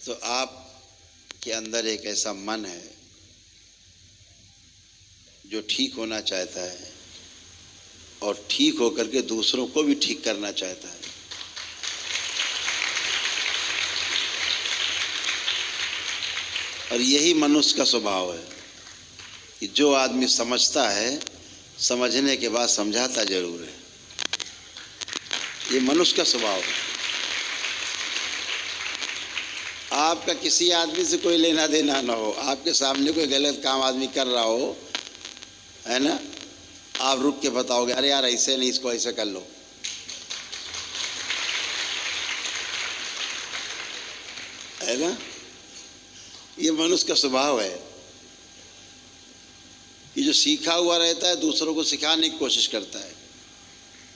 तो आप के अंदर एक ऐसा मन है जो ठीक होना चाहता है और ठीक होकर के दूसरों को भी ठीक करना चाहता है। और यही मनुष्य का स्वभाव है कि जो आदमी समझता है, समझने के बाद समझाता जरूर है। ये मनुष्य का स्वभाव है। आपका किसी आदमी से कोई लेना देना ना हो, आपके सामने कोई गलत काम आदमी कर रहा हो, है ना, आप रुक के बताओगे अरे यार ऐसे नहीं, इसको ऐसे कर लो। है ना, ये मनुष्य का स्वभाव है कि जो सीखा हुआ रहता है दूसरों को सिखाने की कोशिश करता है,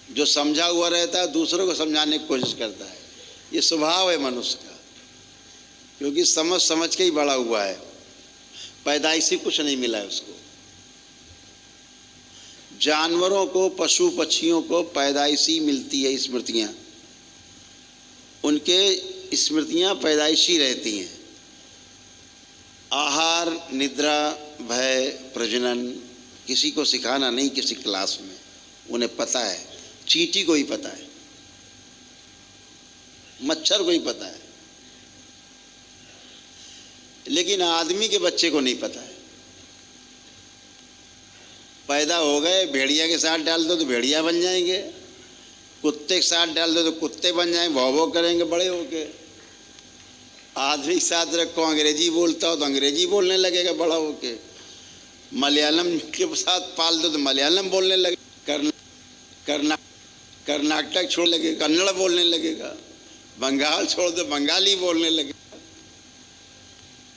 जो समझा हुआ रहता है दूसरों को समझाने की कोशिश करता है। ये स्वभाव है मनुष्य का, क्योंकि समझ समझ के ही बड़ा हुआ है, पैदाइशी कुछ नहीं मिला है उसको। जानवरों को, पशु पक्षियों को पैदाइशी मिलती है स्मृतियाँ, उनके स्मृतियाँ पैदाइशी रहती हैं। आहार, निद्रा, भय, प्रजनन किसी को सिखाना नहीं, किसी क्लास में उन्हें पता है। चींटी को ही पता है, मच्छर को ही पता है, लेकिन आदमी के बच्चे को नहीं पता है। पैदा हो गए, भेड़िया के साथ डाल दो तो भेड़िया बन जाएंगे, कुत्ते के साथ डाल दो तो कुत्ते बन जाएंगे, भौ भौ करेंगे बड़े होके। आदमी के साथ रखो, अंग्रेजी बोलता हो तो अंग्रेजी बोलने लगेगा बड़ा होके। मलयालम के साथ पाल दो तो मलयालम बोलने लगे, कर्नाटक छोड़ लगे कन्नड़ बोलने लगेगा, बंगाल छोड़ दो बंगाली बोलने लगेगा,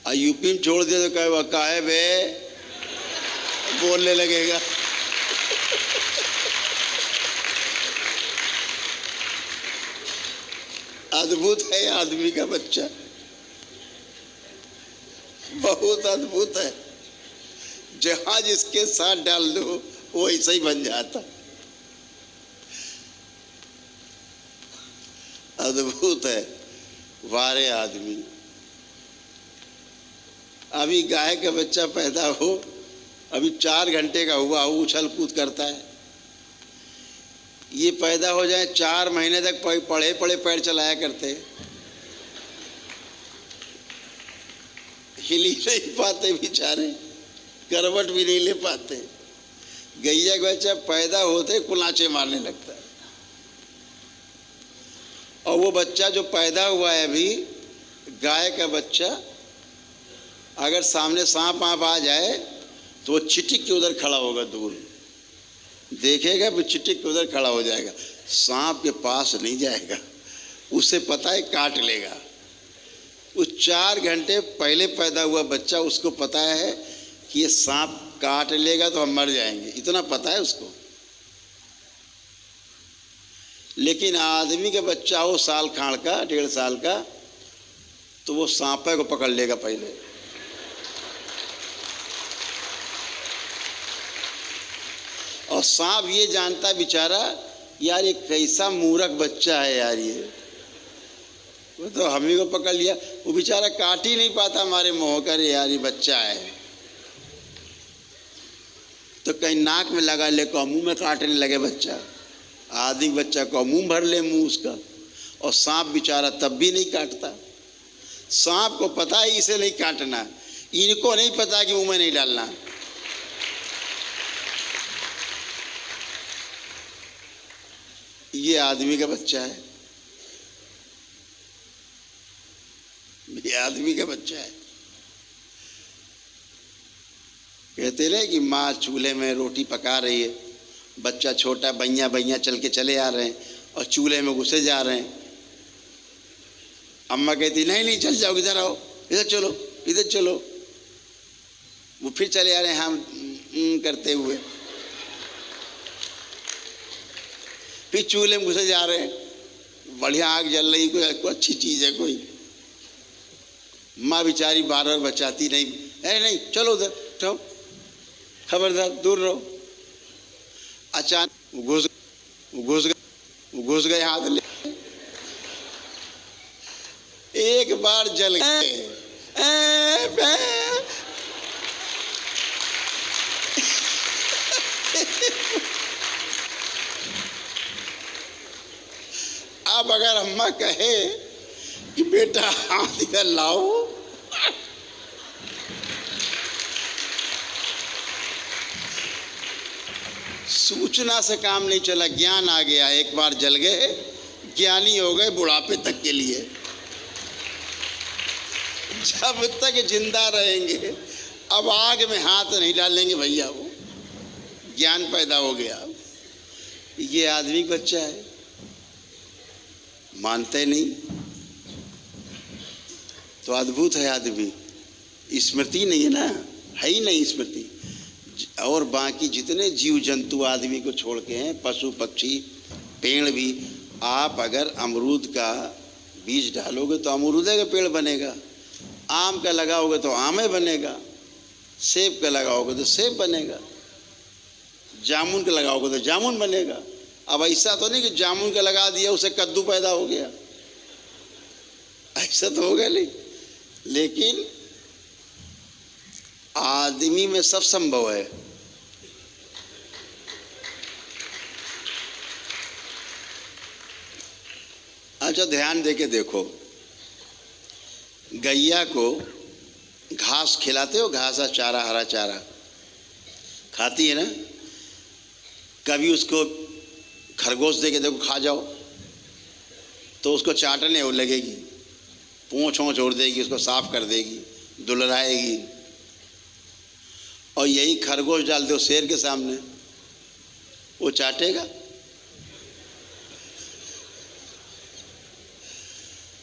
और यूपी में छोड़ दे तो कहे काहे बे बोलने लगेगा। अद्भुत है आदमी का बच्चा, बहुत अद्भुत है। जहां जिसके साथ डाल दो वो ऐसा ही बन जाता। अद्भुत है वारे आदमी। अभी गाय का बच्चा पैदा हो, अभी 4 घंटे का हुआ, उछल कूद करता है। ये पैदा हो जाए 4 महीने तक पड़े पड़े पैर चलाया करते, हिल ही नहीं पाते बेचारे, करवट भी नहीं ले पाते। गैया का बच्चा पैदा होते कुलाचे मारने लगता है। और वो बच्चा जो पैदा हुआ है अभी, गाय का बच्चा, अगर सामने सांप आप आ जाए तो वो चिटिक के उधर खड़ा होगा, दूर देखेगा फिर चिटिक के उधर खड़ा हो जाएगा, सांप के पास नहीं जाएगा, उसे पता है काट लेगा। उस 4 घंटे पहले पैदा हुआ बच्चा, उसको पता है कि ये सांप काट लेगा तो हम मर जाएंगे, इतना पता है उसको। लेकिन आदमी का बच्चा हो साल खाड़ का, 1.5 साल का, तो वो सांपे को पकड़ लेगा पहले। और सांप ये जानता बेचारा, यार ये कैसा मूर्ख बच्चा है यार, ये वो तो हम ही को पकड़ लिया। वो बेचारा काट ही नहीं पाता हमारे मुँह कर, यार ये बच्चा है, तो कहीं नाक में लगा ले को मुँह में काटने लगे बच्चा। आदि बच्चा को मुँह भर ले मुँह उसका, और सांप बेचारा तब भी नहीं काटता। सांप को पता है इसे नहीं काटना, इनको नहीं पता कि मुँह में नहीं डालना। ये आदमी का बच्चा है, ये आदमी का बच्चा है। कहते रहे कि माँ चूल्हे में रोटी पका रही है, बच्चा छोटा बैया बैया चल के चले आ रहे हैं और चूल्हे में घुसे जा रहे हैं। अम्मा कहती नहीं नहीं चल जाओ, इधर आओ, इधर चलो, इधर चलो। वो फिर चले आ रहे हैं हम करते हुए, फिर चूल्हे में घुसे जा रहे हैं। बढ़िया आग जल रही, कोई अच्छी चीज़ है कोई। माँ बेचारी बार बार बचाती, नहीं अरे नहीं चलो उधर, चलो खबरदार दूर रहो। अचानक घुस गए हाथ ले, एक बार जल गए। अब अगर अम्मा कहे कि बेटा हाथ इधर लाओ, सूचना से काम नहीं चला, ज्ञान आ गया। एक बार जल गए, ज्ञानी हो गए बुढ़ापे तक के लिए। जब तक जिंदा रहेंगे अब आग में हाथ नहीं डालेंगे भैया, वो ज्ञान पैदा हो गया। ये आदमी बच्चा है, मानते नहीं। तो अद्भुत है आदमी, स्मृति नहीं है ना, है ही नहीं स्मृति। और बाकी जितने जीव जंतु आदमी को छोड़ के हैं, पशु पक्षी पेड़ भी, आप अगर अमरूद का बीज डालोगे तो अमरूदे का पेड़ बनेगा, आम का लगाओगे तो आमे बनेगा, सेब का लगाओगे तो सेब बनेगा, जामुन का लगाओगे तो जामुन बनेगा। अब ऐसा तो नहीं कि जामुन का लगा दिया उसे कद्दू पैदा हो गया, ऐसा तो होगा नहीं। लेकिन आदमी में सब संभव है। अच्छा ध्यान देके देखो, गैया को घास खिलाते हो, घास और चारा, हरा चारा खाती है ना। कभी उसको खरगोश दे के देखो खा जाओ तो उसको चाटने वो लगेगी, पूंछ वूँछ ओढ़ देगी, उसको साफ कर देगी, दुलराएगी। और यही खरगोश डाल दो शेर के सामने, वो चाटेगा?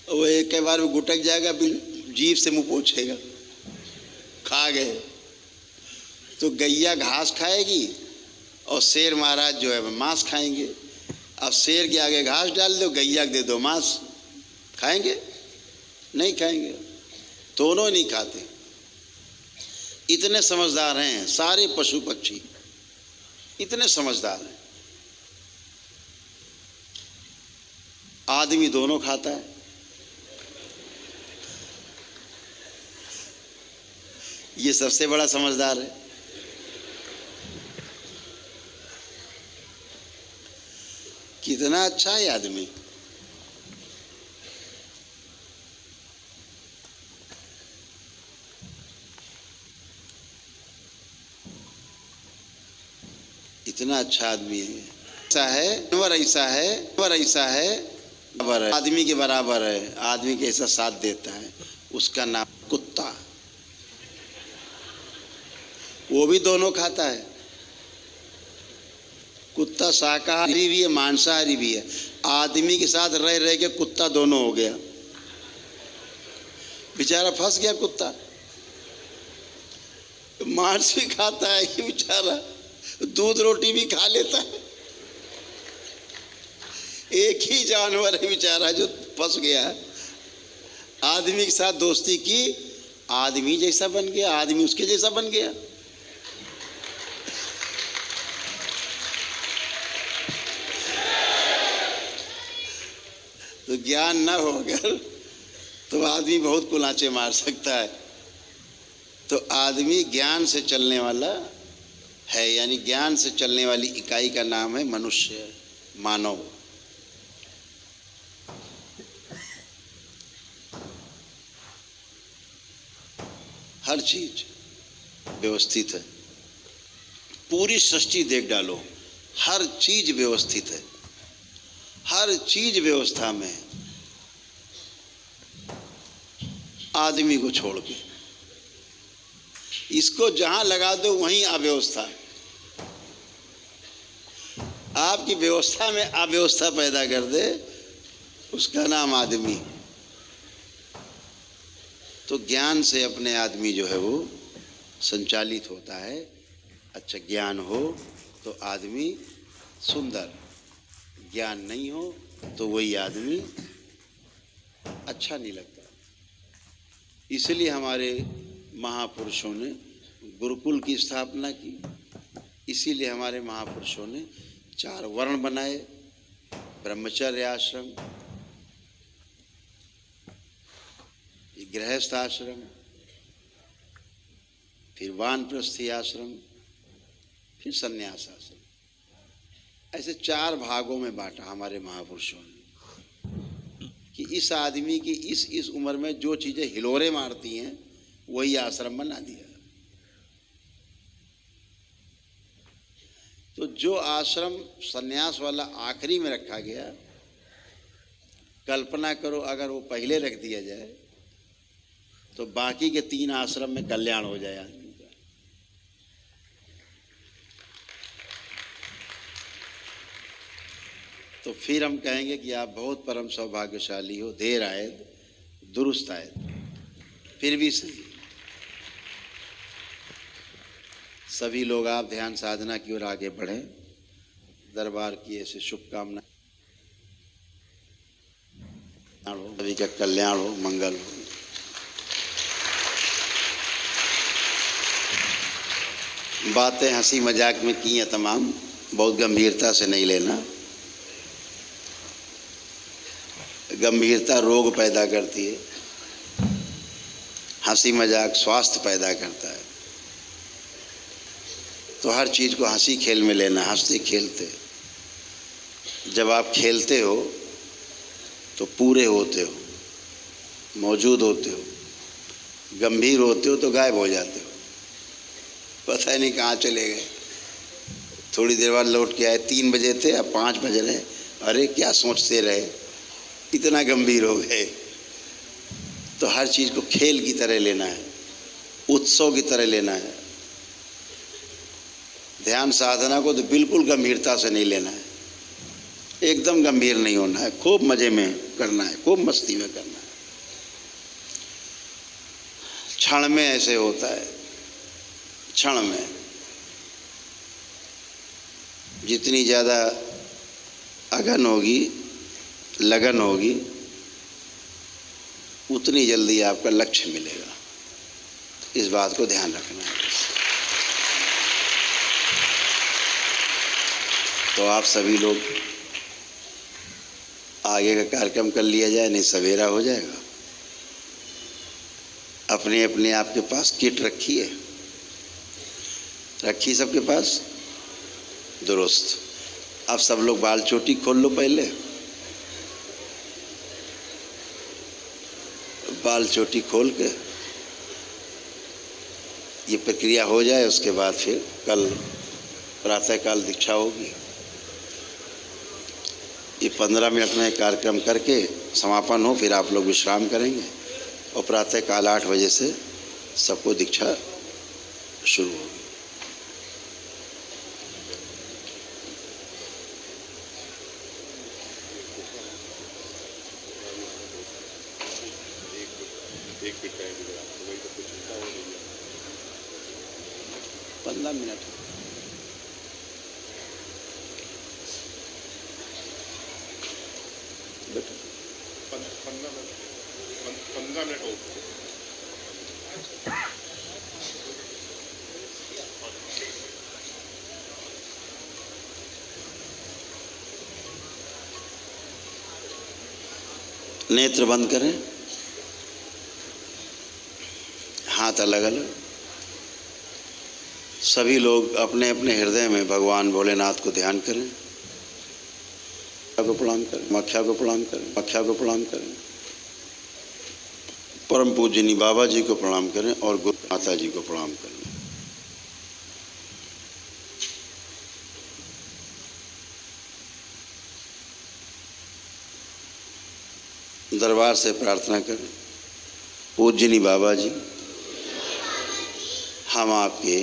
वो एक के बार वो गुटक जाएगा, जीभ से मुंह पोंछेगा, खा गए। तो गैया घास खाएगी और शेर महाराज जो है मांस खाएंगे। अब शेर के आगे घास डाल दो, गैया दे दो मांस, खाएंगे? नहीं खाएंगे, दोनों नहीं खाते। इतने समझदार हैं सारे पशु पक्षी, इतने समझदार हैं। आदमी दोनों खाता है। ये सबसे बड़ा समझदार है। कितना अच्छा है आदमी। इतना अच्छा आदमी है। ऐसा है जानवर, ऐसा है जानवर, ऐसा है बराबर है, आदमी के बराबर है, आदमी के ऐसा साथ देता है, उसका नाम कुत्ता। वो भी दोनों खाता है। कुत्ता शाकाहारी भी है, मांसाहारी भी है। आदमी के साथ रह रह के कुत्ता दोनों हो गया। बेचारा फंस गया कुत्ता, मांस भी खाता है ये बेचारा, दूध रोटी भी खा लेता है। एक ही जानवर है बेचारा जो फंस गया। आदमी के साथ दोस्ती की, आदमी जैसा बन गया, आदमी उसके जैसा बन गया। तो ज्ञान न हो अगर तो आदमी बहुत कुलांचे मार सकता है। तो आदमी ज्ञान से चलने वाला है, यानी ज्ञान से चलने वाली इकाई का नाम है मनुष्य, मानव। हर चीज व्यवस्थित है। पूरी सृष्टि देख डालो, हर चीज व्यवस्थित है, हर चीज व्यवस्था में है, आदमी को छोड़ के। इसको जहां लगा दो वहीं अव्यवस्था है। आपकी व्यवस्था में अव्यवस्था पैदा कर दे, उसका नाम आदमी। तो ज्ञान से अपने आदमी जो है वो संचालित होता है। अच्छा ज्ञान हो तो आदमी सुंदर, ज्ञान नहीं हो तो वही आदमी अच्छा नहीं लगता। इसलिए हमारे महापुरुषों ने गुरुकुल की स्थापना की, इसीलिए हमारे महापुरुषों ने 4 वर्ण बनाए, ब्रह्मचर्य आश्रम, गृहस्थ आश्रम, फिर वानप्रस्थी आश्रम, फिर संन्यास आश्रम। ऐसे 4 भागों में बांटा हमारे महापुरुषों ने कि इस आदमी की इस उम्र में जो चीज़ें हिलोरे मारती हैं वही आश्रम बना दिया। तो जो आश्रम संन्यास वाला आखिरी में रखा गया, कल्पना करो अगर वो पहले रख दिया जाए तो बाकी के 3 आश्रम में कल्याण हो जाए आदमी का। तो फिर हम कहेंगे कि आप बहुत परम सौभाग्यशाली हो। देर आयद दुरुस्त आयद, फिर भी सही। सभी लोग आप ध्यान साधना की ओर आगे बढ़ें। दरबार की ऐसे शुभकामना हो, सभी का कल्याण हो, मंगल हो। बातें हंसी मजाक में की हैं तमाम, बहुत गंभीरता से नहीं लेना। गंभीरता रोग पैदा करती है, हंसी मजाक स्वास्थ्य पैदा करता है। तो हर चीज़ को हंसी खेल में लेना, हंसते खेलते। जब आप खेलते हो तो पूरे होते हो, मौजूद होते हो। गंभीर होते हो तो गायब हो जाते हो, पता ही नहीं कहाँ चले गए। थोड़ी देर बाद लौट के आए, 3 बजे थे अब 5 बज रहे, अरे क्या सोचते रहे, इतना गंभीर हो गए। तो हर चीज़ को खेल की तरह लेना है, उत्सव की तरह लेना है। ध्यान साधना को तो बिल्कुल गंभीरता से नहीं लेना है, एकदम गंभीर नहीं होना है। खूब मज़े में करना है, खूब मस्ती में करना है। क्षण में ऐसे होता है, क्षण में जितनी ज़्यादा अगन होगी, लगन होगी, उतनी जल्दी आपका लक्ष्य मिलेगा। इस बात को ध्यान रखना है। तो आप सभी लोग आगे का कार्यक्रम कर लिया जाए, नहीं सवेरा हो जाएगा। अपने अपने आपके पास किट रखी है, रखी सबके पास दुरुस्त। अब सब लोग बाल चोटी खोल लो। पहले बाल चोटी खोल के ये प्रक्रिया हो जाए, उसके बाद फिर कल प्रातःकाल दीक्षा होगी। ये 15 मिनट में कार्यक्रम करके समापन हो, फिर आप लोग विश्राम करेंगे और प्रातःकाल 8 बजे से सबको दीक्षा शुरू होगी। एक मिनट का है, 15 मिनट बेटा, 15 मिनट हो। नेत्र बंद करें, हाथ अलग अलग। सभी लोग अपने अपने हृदय में भगवान भोलेनाथ को ध्यान करें। को प्रणाम करें, मख्या को प्रणाम करें, मख्या को प्रणाम करें, परम पूजनी बाबा जी को प्रणाम करें और गुरु माता जी को प्रणाम करें। दरबार से प्रार्थना करें। पूजनी बाबा जी, हम आपके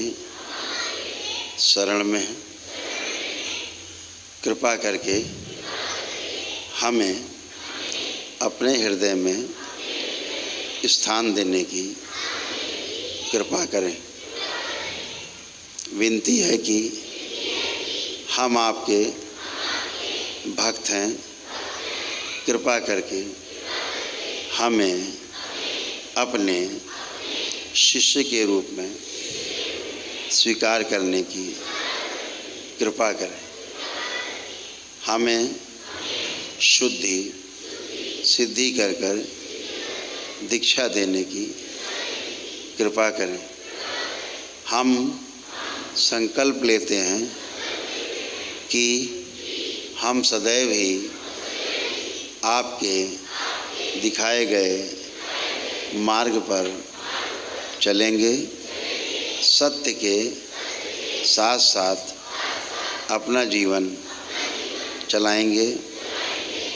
शरण में हैं, कृपा करके हमें अपने हृदय में स्थान देने की कृपा करें। विनती है कि हम आपके भक्त हैं, कृपा करके हमें अपने शिष्य के रूप में स्वीकार करने की कृपा करें। हमें शुद्धि सिद्धि कर कर दीक्षा देने की कृपा करें। हम संकल्प लेते हैं कि हम सदैव ही आपके दिखाए गए मार्ग पर चलेंगे, सत्य के साथ साथ अपना जीवन चलाएंगे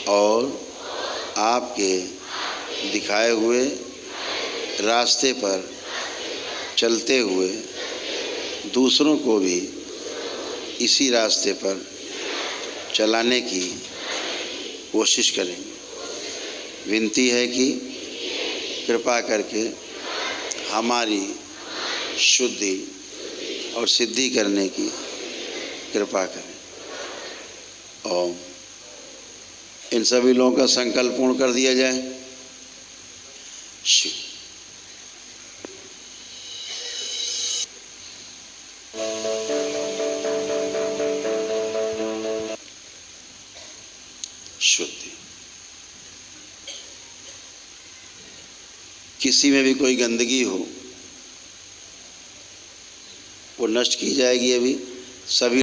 और आपके दिखाए हुए रास्ते पर चलते हुए दूसरों को भी इसी रास्ते पर चलाने की कोशिश करेंगे। विनती है कि कृपा करके हमारी शुद्धि और सिद्धि करने की कृपा करें। ओम। इन सभी लोगों का संकल्प पूर्ण कर दिया जाए। शिव। शुद्धि। किसी में भी कोई गंदगी हो वो नष्ट की जाएगी। अभी सभी